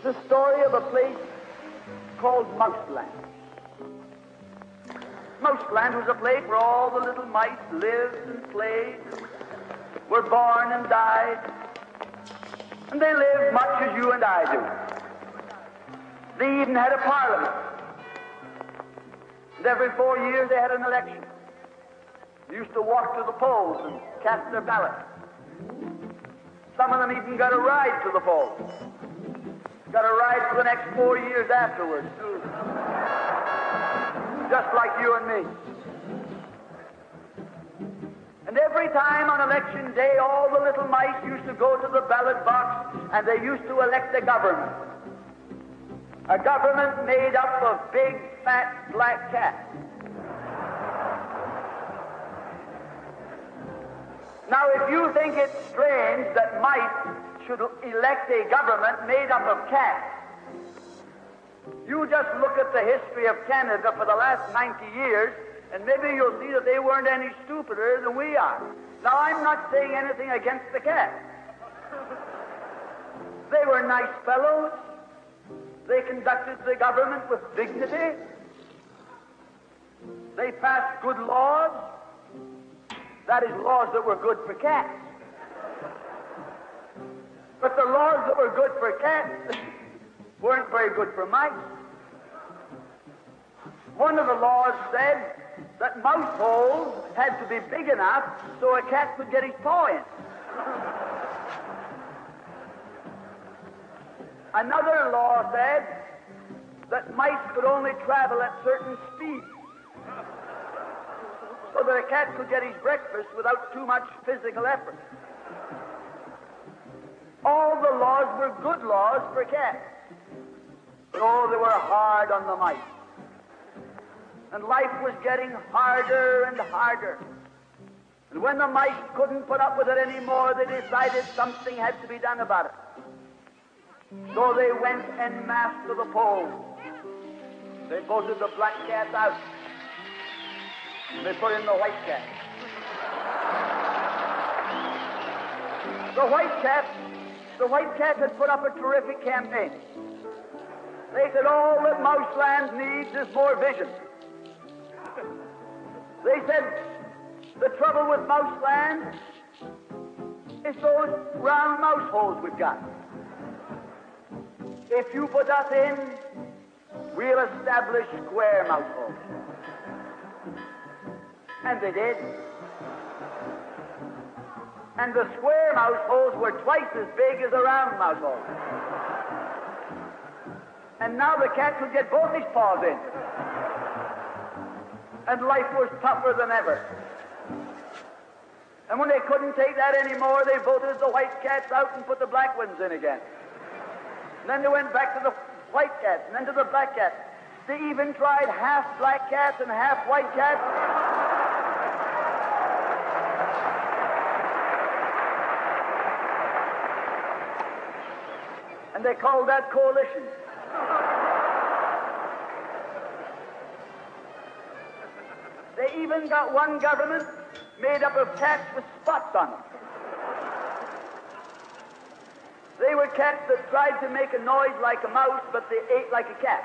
the story of a place called Mouseland. Mouseland was a place where all the little mice lived and played, were born and died, and they lived much as you and I do. They even had a parliament, and every 4 years they had an election. They used to walk to the polls and cast their ballot. Some of them even got a ride to the polls. Got a ride for the next 4 years afterwards, too. Just like you and me. And every time on election day, all the little mice used to go to the ballot box and they used to elect a government. A government made up of big, fat, black cats. Now, if you think it's strange that mice should elect a government made up of cats, you just look at the history of Canada for the last 90 years, and maybe you'll see that they weren't any stupider than we are. Now, I'm not saying anything against the cats. They were nice fellows. They conducted the government with dignity. They passed good laws. That is, laws that were good for cats. But the laws that were good for cats weren't very good for mice. One of the laws said that mouse holes had to be big enough so a cat could get his paw in. Another law said that mice could only travel at certain speeds, so that a cat could get his breakfast without too much physical effort. All the laws were good laws for cats. But oh, they were hard on the mice. And life was getting harder and harder. And when the mice couldn't put up with it anymore, they decided something had to be done about it. So they went en masse to the polls. They voted the black cats out. They put in the white cat. The white cat had put up a terrific campaign. They said all that Mouseland needs is more vision. They said the trouble with Mouseland is those round mouse holes we've got. If you put us in, we'll establish square mouse holes. And they did. And the square mouse holes were twice as big as the round mouse holes. And now the cat could get both his paws in. And life was tougher than ever. And when they couldn't take that anymore, they voted the white cats out and put the black ones in again. And then they went back to the white cats, and then to the black cats. They even tried half black cats and half white cats. And they called that coalition. They even got one government made up of cats with spots on them. They were cats that tried to make a noise like a mouse, but they ate like a cat.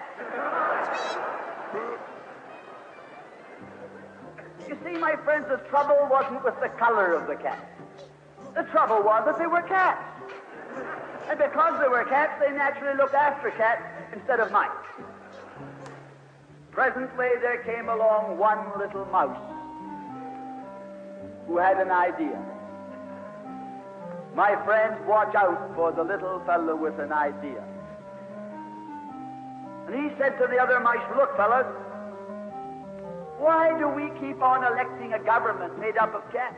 You see, my friends, the trouble wasn't with the color of the cat. The trouble was that they were cats. And because they were cats, they naturally looked after cats instead of mice. Presently, there came along one little mouse who had an idea. My friends, watch out for the little fellow with an idea. And he said to the other mice, look, fellas, why do we keep on electing a government made up of cats?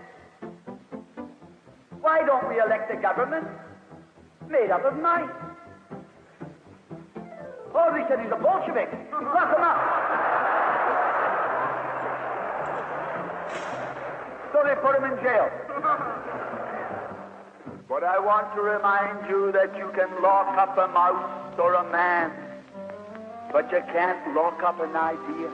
Why don't we elect a government made up of mice? Oh, they said he's a Bolshevik. Lock him up. So they put him in jail. But I want to remind you that you can lock up a mouse or a man, but you can't lock up an idea.